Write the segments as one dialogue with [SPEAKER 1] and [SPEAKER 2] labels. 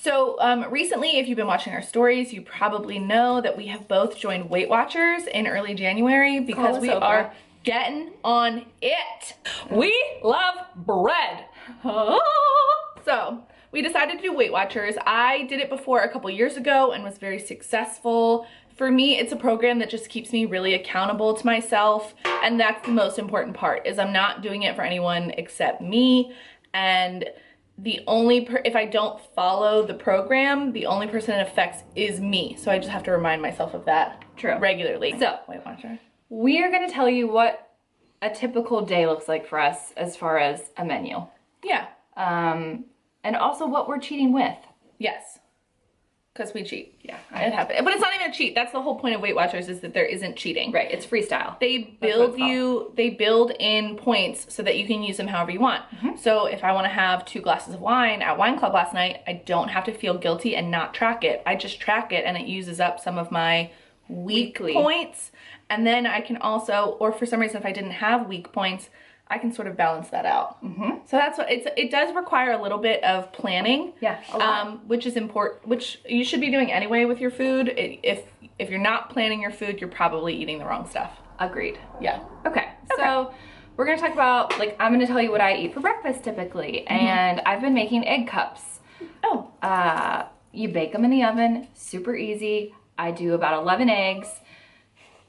[SPEAKER 1] So recently, if you've been watching our stories, you probably know that we have both joined Weight Watchers in early January because we are getting on it. We love bread. So we decided to do Weight Watchers. I did it before a couple years ago and was very successful. For me, it's a program that just keeps me really accountable to myself. And that's the most important part, is I'm not doing it for anyone except me. And if I don't follow the program, the only person it affects is me. So I just have to remind myself of that regularly.
[SPEAKER 2] So,
[SPEAKER 1] Weight Watcher.
[SPEAKER 2] We are going to tell you what a typical day looks like for us as far as a menu.
[SPEAKER 1] Yeah.
[SPEAKER 2] And also what we're cheating with.
[SPEAKER 1] Yes. Because we cheat. Yeah, it happens. But it's not even a cheat. That's the whole point of Weight Watchers, is that there isn't cheating.
[SPEAKER 2] Right, it's freestyle.
[SPEAKER 1] They build in points so that you can use them however you want. So if I want to have 2 glasses of wine at Wine Club last night, I don't have to feel guilty and not track it. I just track it and it uses up some of my weekly points. And then I can also, or for some reason if I didn't have week points, I can sort of balance that out. So that's what it does require a little bit of planning.
[SPEAKER 2] Yeah, a lot.
[SPEAKER 1] Which is important, which you should be doing anyway with your food. If you're not planning your food, you're probably eating the wrong stuff.
[SPEAKER 2] Agreed.
[SPEAKER 1] Yeah.
[SPEAKER 2] Okay. So we're gonna talk about, like, I'm gonna tell you what I eat for breakfast typically. And I've been making egg cups.
[SPEAKER 1] Oh.
[SPEAKER 2] You bake them in the oven, super easy. I do about 11 eggs,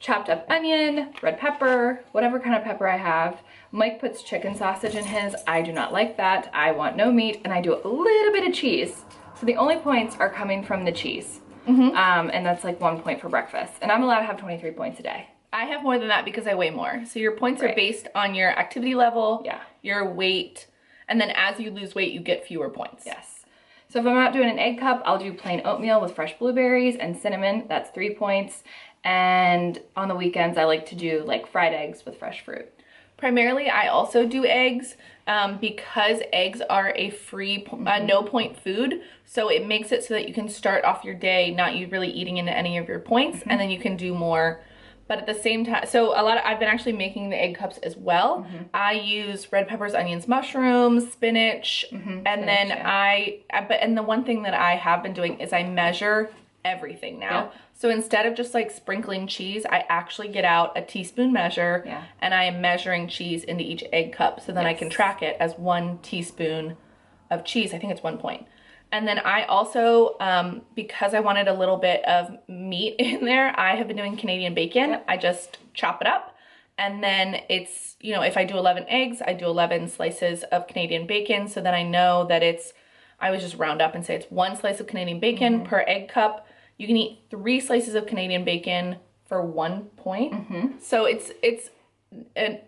[SPEAKER 2] chopped up onion, red pepper, whatever kind of pepper I have. Mike puts chicken sausage in his. I do not like that. I want no meat, and I do a little bit of cheese. So the only points are coming from the cheese. And that's like 1 point for breakfast. And I'm allowed to have 23 points a day.
[SPEAKER 1] I have more than that because I weigh more. So your points are based on your activity level, your weight, and then as you lose weight, you get fewer points.
[SPEAKER 2] Yes. So if I'm not doing an egg cup, I'll do plain oatmeal with fresh blueberries and cinnamon. That's 3 points. And on the weekends, I like to do like fried eggs with fresh fruit.
[SPEAKER 1] Primarily, I also do eggs because eggs are a free, no point food. So it makes it so that you can start off your day not really eating into any of your points, and then you can do more. But at the same time, so I've been actually making the egg cups as well. I use red peppers, onions, mushrooms, spinach, and then and the one thing that I have been doing is I measure everything now. So instead of just like sprinkling cheese, I actually get out a teaspoon measure and I am measuring cheese into each egg cup, so then I can track it as 1 teaspoon of cheese. I think it's 1 point. And then I also, because I wanted a little bit of meat in there, I have been doing Canadian bacon. I just chop it up, and then it's, you know, if I do 11 eggs, I do 11 slices of Canadian bacon, so then I know that I would just round up and say it's 1 slice of Canadian bacon per egg cup. You can eat 3 slices of Canadian bacon for 1 point. So it's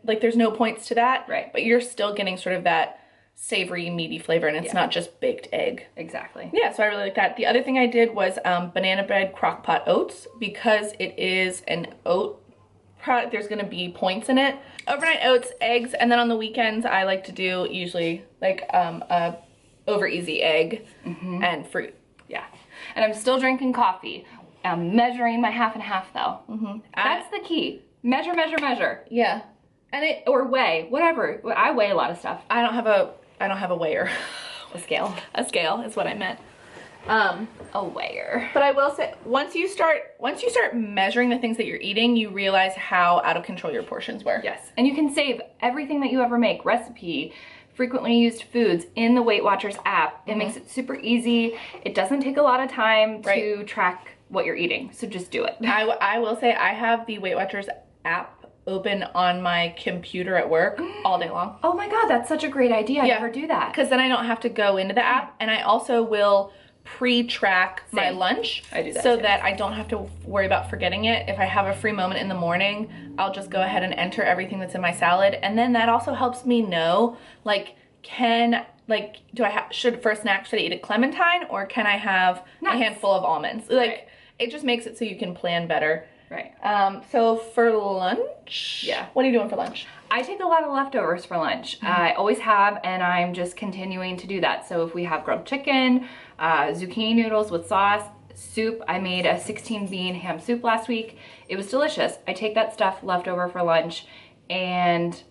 [SPEAKER 1] like there's no points to that, but you're still getting sort of that savory, meaty flavor, and it's not just baked egg.
[SPEAKER 2] Exactly.
[SPEAKER 1] Yeah, so I really like that. The other thing I did was banana bread crock-pot oats, because it is an oat product. There's going to be points in it. Overnight oats, eggs, and then on the weekends I like to do usually like a over easy egg and fruit.
[SPEAKER 2] Yeah. And I'm still drinking coffee. I'm measuring my half and half though. That's the key. Measure, measure, measure.
[SPEAKER 1] Yeah.
[SPEAKER 2] Or weigh, whatever. I weigh a lot of stuff.
[SPEAKER 1] I don't have a weigher.
[SPEAKER 2] A scale.
[SPEAKER 1] A scale is what I meant.
[SPEAKER 2] A weigher.
[SPEAKER 1] But I will say, once you start measuring the things that you're eating, you realize how out of control your portions were.
[SPEAKER 2] Yes. And you can save everything that you ever make, recipe, frequently used foods, in the Weight Watchers app. It makes it super easy. It doesn't take a lot of time to track what you're eating. So just do it.
[SPEAKER 1] I will say I have the Weight Watchers app open on my computer at work all day long.
[SPEAKER 2] Oh my God, that's such a great idea. I never do that.
[SPEAKER 1] Because then I don't have to go into the app, and I also will pre-track my lunch.
[SPEAKER 2] I do that
[SPEAKER 1] so
[SPEAKER 2] too.
[SPEAKER 1] that I don't have to worry about forgetting it. If I have a free moment in the morning, I'll just go ahead and enter everything that's in my salad, and then that also helps me know, like, should for a snack, should I eat a clementine, or can I have a handful of almonds? Like, it just makes it so you can plan better.
[SPEAKER 2] Right.
[SPEAKER 1] So for lunch, what are you doing for lunch?
[SPEAKER 2] I take a lot of leftovers for lunch. I always have, and I'm just continuing to do that. So if we have grilled chicken, zucchini noodles with sauce, soup. I made a 16 bean ham soup last week. It was delicious. I take that stuff left over for lunch, and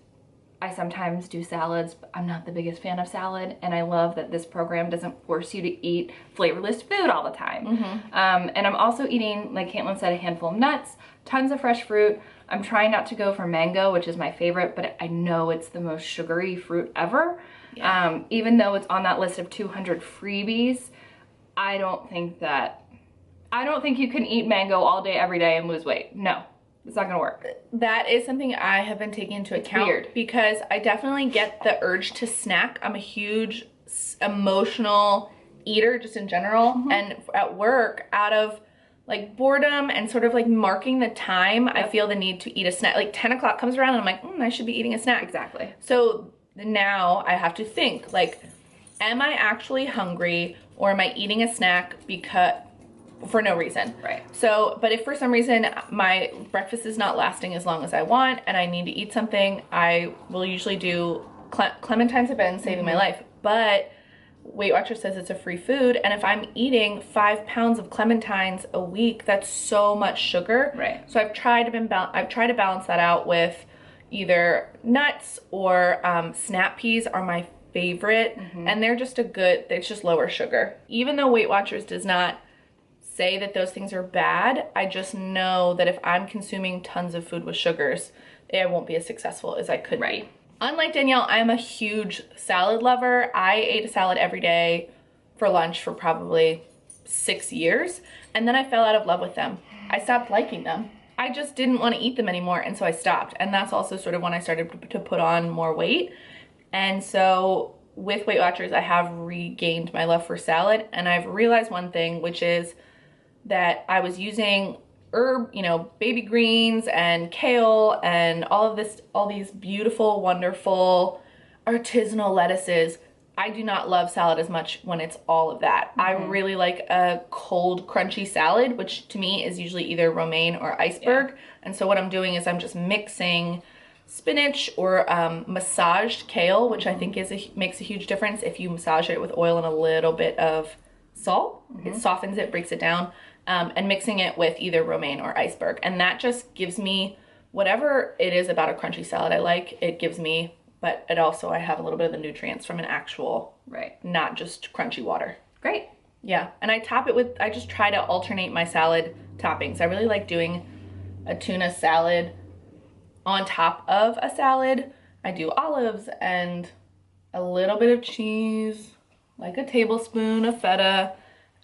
[SPEAKER 2] I sometimes do salads, but I'm not the biggest fan of salad. And I love that this program doesn't force you to eat flavorless food all the time. And I'm also eating, like Caitlin said, a handful of nuts, tons of fresh fruit. I'm trying not to go for mango, which is my favorite, but I know it's the most sugary fruit ever. Yeah. Even though it's on that list of 200 freebies, I don't think you can eat mango all day, every day and lose weight. No. It's not gonna work.
[SPEAKER 1] That is something I have been taking into account.
[SPEAKER 2] Weird.
[SPEAKER 1] Because I definitely get the urge to snack. I'm a huge emotional eater just in general. And at work, out of like boredom and sort of like marking the time, I feel the need to eat a snack. Like 10 o'clock comes around and I'm like, I should be eating a snack.
[SPEAKER 2] Exactly.
[SPEAKER 1] So now I have to think, like, am I actually hungry or am I eating a snack for no reason?
[SPEAKER 2] Right.
[SPEAKER 1] So, but if for some reason my breakfast is not lasting as long as I want and I need to eat something, I will usually do clementines have been saving my life, but Weight Watchers says it's a free food, and if I'm eating 5 pounds of clementines a week, that's so much sugar.
[SPEAKER 2] Right.
[SPEAKER 1] So I've tried to balance that out with either nuts or snap peas are my favorite, and they're just it's just lower sugar. Even though Weight Watchers does not say that those things are bad, I just know that if I'm consuming tons of food with sugars, I won't be as successful as I could be. Unlike Danielle, I'm a huge salad lover. I ate a salad every day for lunch for probably 6 years, and then I fell out of love with them. I stopped liking them. I just didn't want to eat them anymore, and so I stopped. And that's also sort of when I started to put on more weight. And so with Weight Watchers, I have regained my love for salad, and I've realized one thing, which is that I was using baby greens and kale and all these beautiful, wonderful artisanal lettuces. I do not love salad as much when it's all of that. I really like a cold, crunchy salad, which to me is usually either romaine or iceberg. Yeah. And so what I'm doing is I'm just mixing spinach or massaged kale, which I think makes a huge difference if you massage it with oil and a little bit of salt. It softens it, breaks it down. And mixing it with either romaine or iceberg. And that just gives me whatever it is about a crunchy salad I like, it gives me, but it also, I have a little bit of the nutrients from an actual, not just crunchy water.
[SPEAKER 2] Great.
[SPEAKER 1] Yeah, and I just try to alternate my salad toppings. I really like doing a tuna salad on top of a salad. I do olives and a little bit of cheese, like a tablespoon of feta.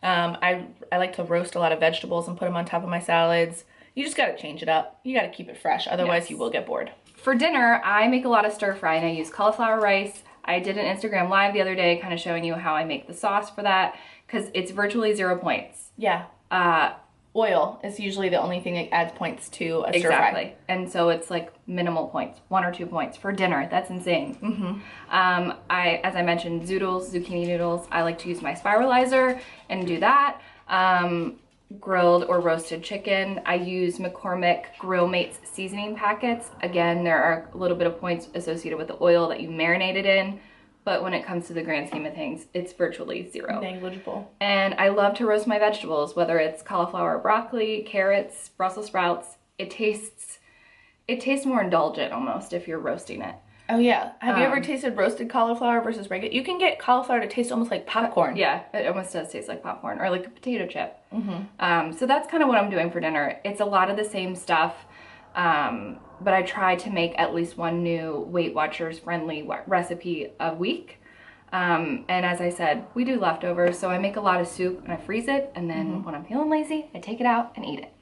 [SPEAKER 1] I like to roast a lot of vegetables and put them on top of my salads. You just gotta change it up. You gotta keep it fresh, otherwise you will get bored.
[SPEAKER 2] For dinner, I make a lot of stir fry and I use cauliflower rice. I did an Instagram live the other day kind of showing you how I make the sauce for that, because it's virtually 0 points.
[SPEAKER 1] Yeah. Oil is usually the only thing that adds points to a stir fry.
[SPEAKER 2] Exactly. And so it's like minimal points, 1 or 2 points for dinner. That's insane. As I mentioned, zucchini noodles, I like to use my spiralizer and do that. Grilled or roasted chicken, I use McCormick Grill Mates seasoning packets. Again, there are a little bit of points associated with the oil that you marinated in, but when it comes to the grand scheme of things, it's virtually 0.
[SPEAKER 1] Negligible.
[SPEAKER 2] And I love to roast my vegetables, whether it's cauliflower or broccoli, carrots, Brussels sprouts. It tastes more indulgent almost if you're roasting it.
[SPEAKER 1] Oh yeah. Have you ever tasted roasted cauliflower versus regular? You can get cauliflower to taste almost like popcorn.
[SPEAKER 2] Yeah, it almost does taste like popcorn or like a potato chip. So that's kind of what I'm doing for dinner. It's a lot of the same stuff, but I try to make at least one new Weight Watchers friendly recipe a week. And as I said, we do leftovers, so I make a lot of soup and I freeze it, and then when I'm feeling lazy, I take it out and eat it.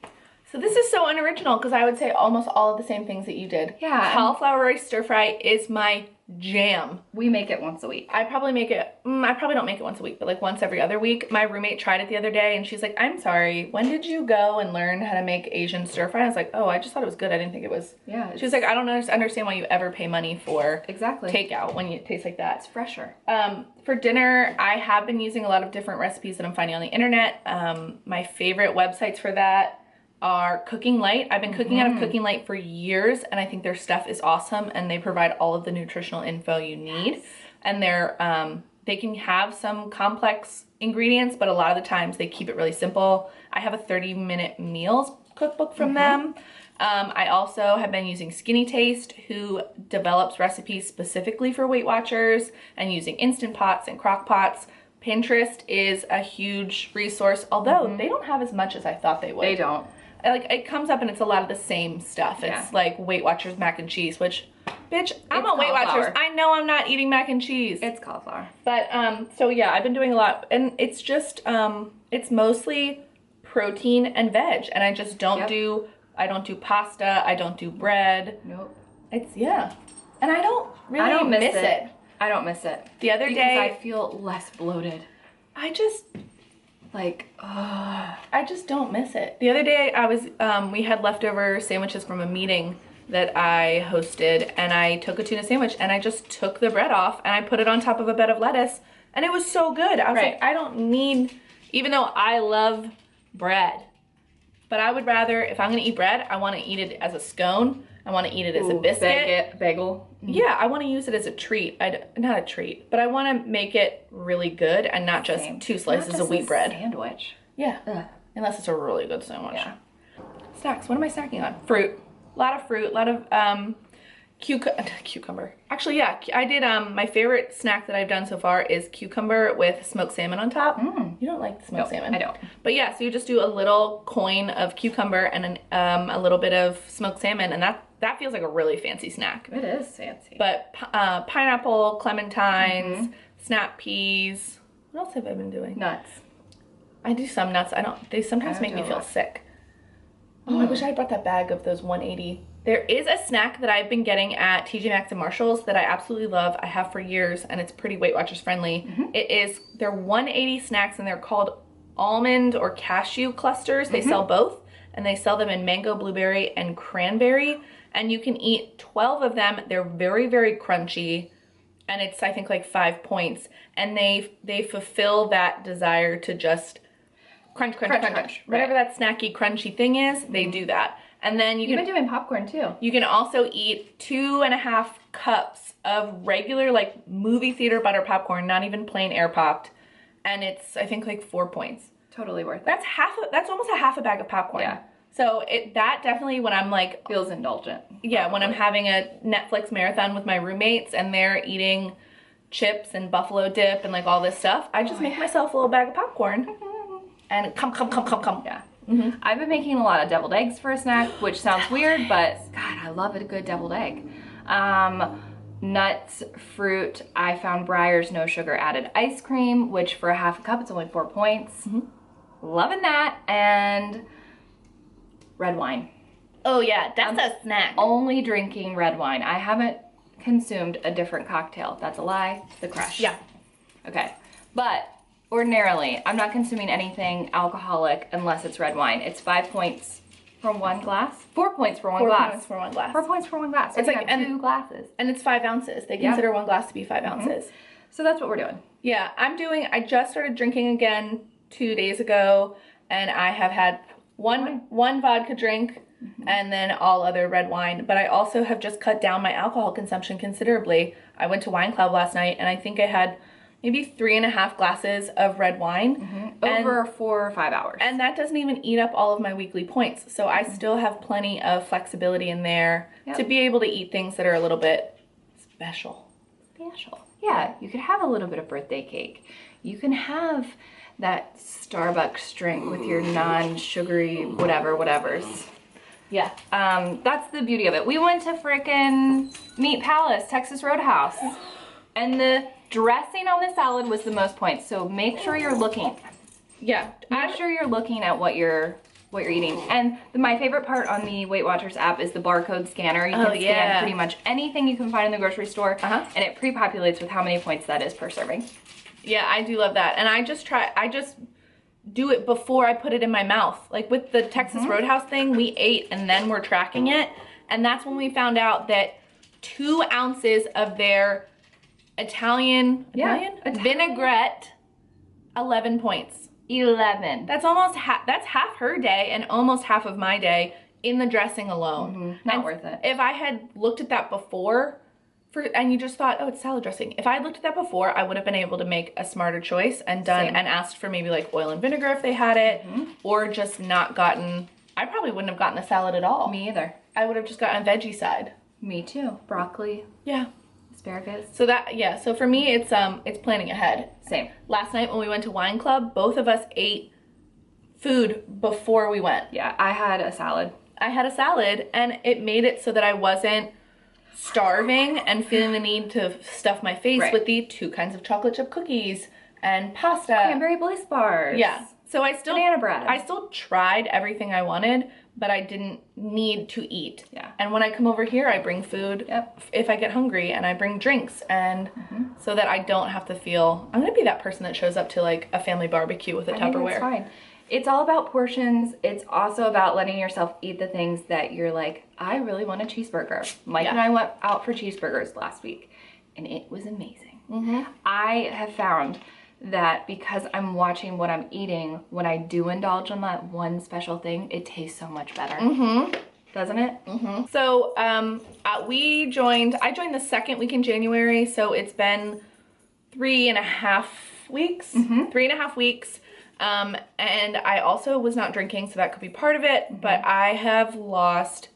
[SPEAKER 1] So this is so unoriginal because I would say almost all of the same things that you did.
[SPEAKER 2] Yeah.
[SPEAKER 1] Cauliflower rice stir fry is my jam.
[SPEAKER 2] We make it once a week.
[SPEAKER 1] I probably don't make it once a week, but like once every other week. My roommate tried it the other day and she's like, I'm sorry, when did you go and learn how to make Asian stir fry? I was like, oh, I just thought it was good. I didn't think it was.
[SPEAKER 2] Yeah.
[SPEAKER 1] She was like, I don't understand why you ever pay money for takeout when it tastes like that.
[SPEAKER 2] It's fresher.
[SPEAKER 1] For dinner, I have been using a lot of different recipes that I'm finding on the internet. My favorite websites for that are Cooking Light. I've been cooking out of Cooking Light for years, and I think their stuff is awesome, and they provide all of the nutritional info you need. And they can have some complex ingredients, but a lot of the times they keep it really simple. I have a 30-minute meals cookbook from them. I also have been using Skinny Taste, who develops recipes specifically for Weight Watchers, and using Instant Pots and Crock Pots. Pinterest is a huge resource, although they don't have as much as I thought they would.
[SPEAKER 2] They don't.
[SPEAKER 1] Like, it comes up and it's a lot of the same stuff. It's like Weight Watchers mac and cheese, which, bitch, I'm on Weight Watchers. I know I'm not eating mac and cheese.
[SPEAKER 2] It's cauliflower.
[SPEAKER 1] But, so yeah, I've been doing a lot, and it's just, it's mostly protein and veg, and I just don't I don't do pasta, I don't do bread.
[SPEAKER 2] Nope.
[SPEAKER 1] It's, and I don't really miss it.
[SPEAKER 2] I don't miss it.
[SPEAKER 1] The other day,
[SPEAKER 2] because I feel less bloated.
[SPEAKER 1] I just,
[SPEAKER 2] like,
[SPEAKER 1] I just don't miss it. The other day I was, we had leftover sandwiches from a meeting that I hosted, and I took a tuna sandwich and I just took the bread off and I put it on top of a bed of lettuce, and it was so good. I was like, I don't need, even though I love bread, but I would rather, if I'm gonna eat bread, I wanna eat it as a scone. I wanna eat it as a biscuit.
[SPEAKER 2] Bagel.
[SPEAKER 1] Yeah, I wanna use it as a treat. Not a treat, but I wanna make it really good and not just two slices of wheat bread.
[SPEAKER 2] Sandwich.
[SPEAKER 1] Yeah, unless it's a really good sandwich.
[SPEAKER 2] Yeah.
[SPEAKER 1] Snacks, what am I snacking on? Fruit. A lot of fruit, a lot of cucumber. Actually, yeah, I did, my favorite snack that I've done so far is cucumber with smoked salmon on top. You don't like the smoked salmon?
[SPEAKER 2] I don't.
[SPEAKER 1] But yeah, so you just do a little coin of cucumber and a little bit of smoked salmon, and that feels like a really fancy snack.
[SPEAKER 2] It is fancy.
[SPEAKER 1] But pineapple, clementines, snap peas. What else have I been doing?
[SPEAKER 2] Nuts.
[SPEAKER 1] I do some nuts. They sometimes make me feel sick. Oh, I wish I had brought that bag of those 180. There is a snack that I've been getting at TJ Maxx and Marshalls that I absolutely love. I have for years, and it's pretty Weight Watchers friendly. They're 180 snacks, and they're called almond or cashew clusters. They sell both, and they sell them in mango, blueberry, and cranberry. And you can eat 12 of them. They're very, very crunchy, and it's, I think, like 5 points. And they fulfill that desire to just crunch. Whatever that snacky, crunchy thing is, they do that. And then you've been
[SPEAKER 2] doing popcorn too.
[SPEAKER 1] You can also eat 2.5 cups of regular, like, movie theater butter popcorn, not even plain air popped, and it's, I think, like 4 points.
[SPEAKER 2] Totally worth it.
[SPEAKER 1] That's almost a half a bag of popcorn.
[SPEAKER 2] Yeah.
[SPEAKER 1] So that definitely, when I'm like,
[SPEAKER 2] feels indulgent.
[SPEAKER 1] Yeah, when I'm having a Netflix marathon with my roommates and they're eating chips and buffalo dip and like all this stuff, I just make myself a little bag of popcorn and come.
[SPEAKER 2] Yeah. I've been making a lot of deviled eggs for a snack, which sounds weird, but God, I love a good deviled egg. Nuts, fruit, I found Breyer's no sugar added ice cream, which for a half a cup, it's only 4 points. Loving that. And red wine.
[SPEAKER 1] Oh yeah, that's a snack.
[SPEAKER 2] Only drinking red wine. I haven't consumed a different cocktail. That's a lie. The Crush.
[SPEAKER 1] Yeah.
[SPEAKER 2] Okay. But ordinarily, I'm not consuming anything alcoholic unless it's red wine. It's 5 points for one glass. 4 points for one glass.
[SPEAKER 1] 4 points for one glass.
[SPEAKER 2] 4 points for one glass. So
[SPEAKER 1] it's like
[SPEAKER 2] 2 glasses.
[SPEAKER 1] And it's 5 ounces. They consider one glass to be 5 ounces.
[SPEAKER 2] So that's what we're doing.
[SPEAKER 1] Yeah, I just started drinking again 2 days ago, and I have had one vodka drink and then all other red wine. But I also have just cut down my alcohol consumption considerably. I went to Wine Club last night, and I think I had maybe 3.5 glasses of red wine.
[SPEAKER 2] Over 4 or 5 hours.
[SPEAKER 1] And that doesn't even eat up all of my weekly points. So I still have plenty of flexibility in there to be able to eat things that are a little bit special.
[SPEAKER 2] Yeah, you could have a little bit of birthday cake. You can have that Starbucks drink with your non-sugary whatevers. Yeah, that's the beauty of it. We went to frickin' Meat Palace, Texas Roadhouse, and the dressing on the salad was the most points. So make sure you're looking.
[SPEAKER 1] Yeah,
[SPEAKER 2] make sure you're looking at what you're eating. And my favorite part on the Weight Watchers app is the barcode scanner. You can scan pretty much anything you can find in the grocery store, and it pre-populates with how many points that is per serving.
[SPEAKER 1] Yeah, I do love that. And I just do it before I put it in my mouth. Like with the Texas Roadhouse thing, we ate and then we're tracking it. And that's when we found out that 2 ounces of their Italian vinaigrette, 11 points.
[SPEAKER 2] 11.
[SPEAKER 1] That's almost that's half her day and almost half of my day in the dressing alone.
[SPEAKER 2] Not worth it.
[SPEAKER 1] If I had looked at that before, and you just thought, oh, it's salad dressing. If I had looked at that before, I would have been able to make a smarter choice and asked for maybe like oil and vinegar if they had it, or just not gotten I probably wouldn't have gotten the salad at all.
[SPEAKER 2] Me either.
[SPEAKER 1] I would have just gotten a veggie side.
[SPEAKER 2] Me too. Broccoli,
[SPEAKER 1] Yeah.
[SPEAKER 2] asparagus.
[SPEAKER 1] So so for me, it's planning ahead.
[SPEAKER 2] Same.
[SPEAKER 1] Last night when we went to wine club, both of us ate food before we went.
[SPEAKER 2] Yeah, I had a salad.
[SPEAKER 1] I had a salad, and it made it so that I wasn't starving and feeling the need to stuff my face with the 2 kinds of chocolate chip cookies and pasta.
[SPEAKER 2] Cranberry bliss bars.
[SPEAKER 1] Yeah. So
[SPEAKER 2] banana bread.
[SPEAKER 1] I still tried everything I wanted, but I didn't need to eat.
[SPEAKER 2] Yeah.
[SPEAKER 1] And when I come over here, I bring food if I get hungry, and I bring drinks, and so that I don't have to feel, I'm going to be that person that shows up to like a family barbecue with a Tupperware.
[SPEAKER 2] I think that's fine. It's all about portions. It's also about letting yourself eat the things that you're like, I really want a cheeseburger. Mike and I went out for cheeseburgers last week, and it was amazing. I have found that because I'm watching what I'm eating, when I do indulge on that one special thing, it tastes so much better. Doesn't it?
[SPEAKER 1] So I joined the second week in January, so it's been 3.5 weeks. 3.5 weeks. And I also was not drinking, so that could be part of it, but I have lost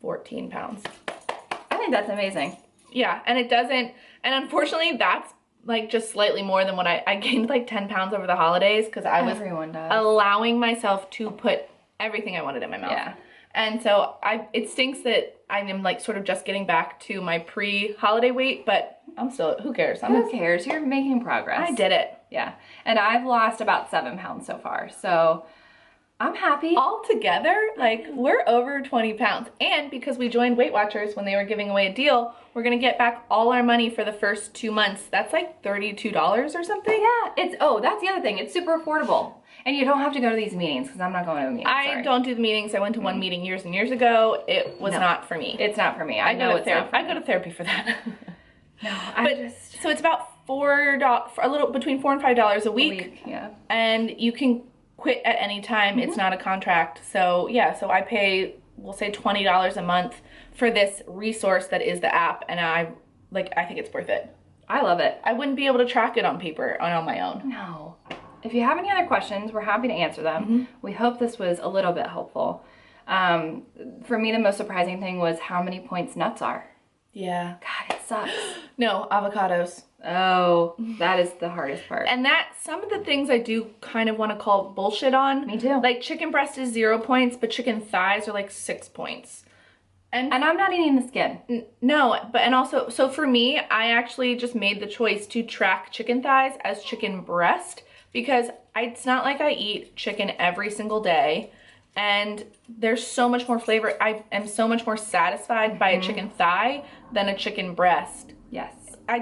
[SPEAKER 1] 14 pounds.
[SPEAKER 2] I think that's amazing.
[SPEAKER 1] Yeah, and unfortunately that's like just slightly more than what I gained like 10 pounds over the holidays, because I was allowing myself to put everything I wanted in my mouth.
[SPEAKER 2] Yeah.
[SPEAKER 1] And so it stinks that I am like sort of just getting back to my pre-holiday weight, but I'm still, who cares?
[SPEAKER 2] Who cares? You're making progress.
[SPEAKER 1] I did it.
[SPEAKER 2] Yeah. And I've lost about 7 pounds so far. So I'm happy.
[SPEAKER 1] All together, like we're over 20 pounds. And because we joined Weight Watchers when they were giving away a deal, we're going to get back all our money for the first 2 months. That's like $32 or something.
[SPEAKER 2] Yeah. That's the other thing. It's super affordable. And you don't have to go to these meetings, because I'm not going to a meeting.
[SPEAKER 1] I don't do the meetings. I went to one meeting years and years ago. It was not for me.
[SPEAKER 2] It's not for me. I know it's not for me.
[SPEAKER 1] I go to therapy for that.
[SPEAKER 2] No,
[SPEAKER 1] so it's about between $4 and $5 a week.
[SPEAKER 2] Yeah.
[SPEAKER 1] And you can quit at any time. It's not a contract. So yeah, so I pay, we'll say $20 a month for this resource that is the app, and I think it's worth it.
[SPEAKER 2] I love it.
[SPEAKER 1] I wouldn't be able to track it on paper on my own.
[SPEAKER 2] No. If you have any other questions, we're happy to answer them. We hope this was a little bit helpful. For me, the most surprising thing was how many points nuts are.
[SPEAKER 1] Yeah.
[SPEAKER 2] God, it sucks.
[SPEAKER 1] No, avocados.
[SPEAKER 2] Oh, that is the hardest part.
[SPEAKER 1] And some of the things I do kind of want to call bullshit on.
[SPEAKER 2] Me too.
[SPEAKER 1] Like chicken breast is 0 points, but chicken thighs are like 6 points.
[SPEAKER 2] And I'm not eating the skin.
[SPEAKER 1] No, and also, so for me, I actually just made the choice to track chicken thighs as chicken breast, because it's not like I eat chicken every single day, and there's so much more flavor. I am so much more satisfied by a chicken thigh than a chicken breast.
[SPEAKER 2] Yes.
[SPEAKER 1] I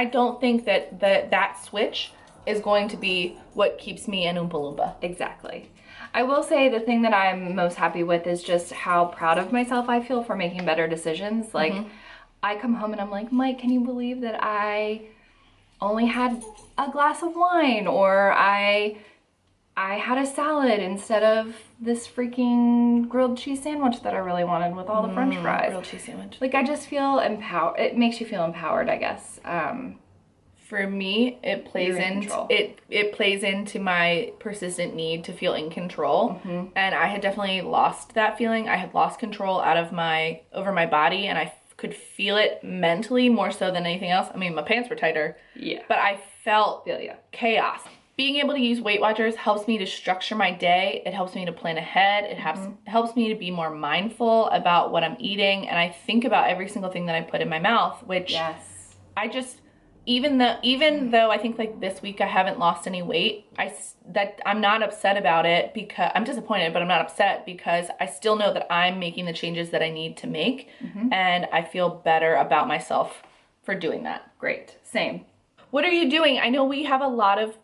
[SPEAKER 1] don't think that switch is going to be what keeps me an Oompa Loompa.
[SPEAKER 2] Exactly. I will say the thing that I'm most happy with is just how proud of myself I feel for making better decisions. Like, I come home and I'm like, Mike, can you believe that I only had a glass of wine, or I had a salad instead of this freaking grilled cheese sandwich that I really wanted with all the french fries.
[SPEAKER 1] Grilled cheese sandwich.
[SPEAKER 2] Like, I just feel empowered. It makes you feel empowered, I guess.
[SPEAKER 1] For me, it plays into my persistent need to feel in control. And I had definitely lost that feeling. I had lost control over my body, and I could feel it mentally more so than anything else. I mean, my pants were tighter. Yeah. But I felt chaos. Being able to use Weight Watchers helps me to structure my day. It helps me to plan ahead. It helps me to be more mindful about what I'm eating. And I think about every single thing that I put in my mouth, which I just, even though I think like this week I haven't lost any weight, I'm not upset about it, because I'm disappointed, but I'm not upset because I still know that I'm making the changes that I need to make. And I feel better about myself for doing that.
[SPEAKER 2] Great. Same.
[SPEAKER 1] What are you doing? I know we have a lot of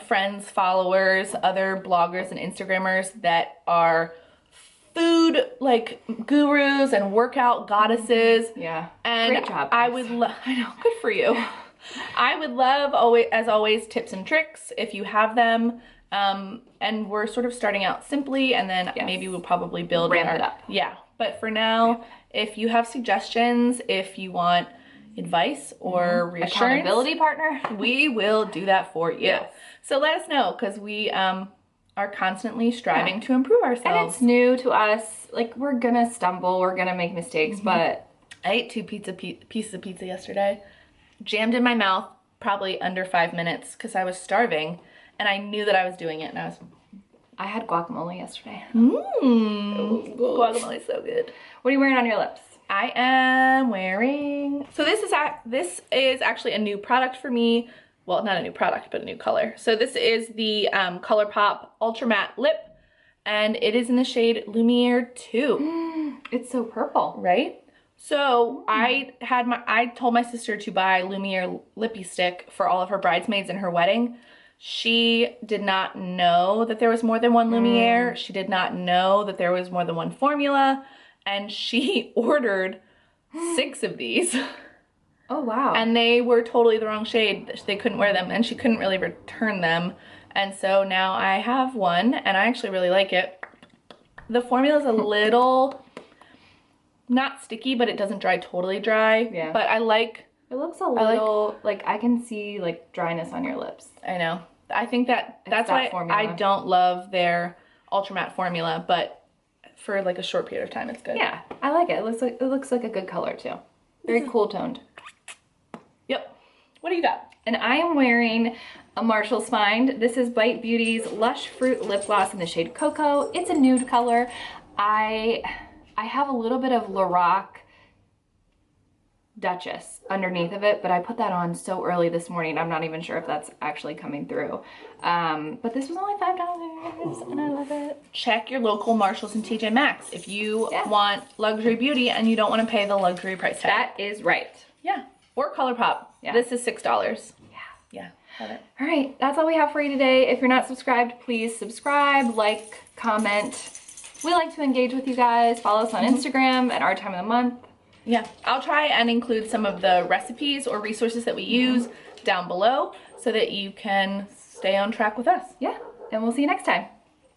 [SPEAKER 1] friends, followers, other bloggers and Instagrammers that are food like gurus and workout goddesses.
[SPEAKER 2] Yeah.
[SPEAKER 1] And
[SPEAKER 2] great job.
[SPEAKER 1] I know, good for you. I would love as always tips and tricks if you have them. And we're sort of starting out simply, and then maybe we'll probably
[SPEAKER 2] ramp it up.
[SPEAKER 1] Yeah. But for now, if you have suggestions, if you want advice or reassurance,
[SPEAKER 2] accountability partner,
[SPEAKER 1] we will do that for you. So let us know, because are constantly striving to improve
[SPEAKER 2] And
[SPEAKER 1] ourselves.
[SPEAKER 2] it's new to us. Like, we're gonna stumble, we're gonna make mistakes, but
[SPEAKER 1] I ate 2 pieces of pizza yesterday, jammed in my mouth probably under 5 minutes because I was starving, and I knew that I was doing it, and
[SPEAKER 2] I had guacamole yesterday.
[SPEAKER 1] Guacamole's so good.
[SPEAKER 2] What are you wearing on your lips?
[SPEAKER 1] I am wearing, so this is actually a new product for me. Well, not a new product, but a new color. So this is the ColourPop Ultra Matte Lip, and it is in the shade Lumiere 2.
[SPEAKER 2] It's so purple.
[SPEAKER 1] Right? So I told my sister to buy Lumiere Lippy Stick for all of her bridesmaids in her wedding. She did not know that there was more than one Lumiere. She did not know that there was more than one formula. And she ordered 6 of these.
[SPEAKER 2] Oh, wow.
[SPEAKER 1] And they were totally the wrong shade. They couldn't wear them, and she couldn't really return them. And so now I have one, and I actually really like it. The formula's a little, not sticky, but it doesn't dry totally dry.
[SPEAKER 2] Yeah.
[SPEAKER 1] But I like...
[SPEAKER 2] It looks a little, like I can see like dryness on your lips.
[SPEAKER 1] I know. I think that's
[SPEAKER 2] that
[SPEAKER 1] why
[SPEAKER 2] formula.
[SPEAKER 1] I don't love their Ultra Matte formula, but for like a short period of time, it's good.
[SPEAKER 2] Yeah, I like it. It looks like a good color too. Very cool toned.
[SPEAKER 1] Yep. What do you got?
[SPEAKER 2] And I am wearing a Marshall's Find. This is Bite Beauty's Lush Fruit Lip Gloss in the shade Cocoa. It's a nude color. I have a little bit of Lorac Duchess underneath of it, but I put that on so early this morning, I'm not even sure if that's actually coming through. But this was only $5 and I love it.
[SPEAKER 1] Check your local Marshalls and TJ Maxx if you want luxury beauty and you don't want to pay the luxury price tag.
[SPEAKER 2] That is right.
[SPEAKER 1] Yeah. Or ColourPop.
[SPEAKER 2] Yeah.
[SPEAKER 1] This is $6.
[SPEAKER 2] Yeah.
[SPEAKER 1] Yeah. Love it.
[SPEAKER 2] All right, that's all we have for you today. If you're not subscribed, please subscribe, like, comment. We like to engage with you guys. Follow us on Instagram at Our Time of the Month.
[SPEAKER 1] Yeah, I'll try and include some of the recipes or resources that we use down below so that you can stay on track with us.
[SPEAKER 2] Yeah, and we'll see you next time.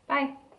[SPEAKER 2] Bye.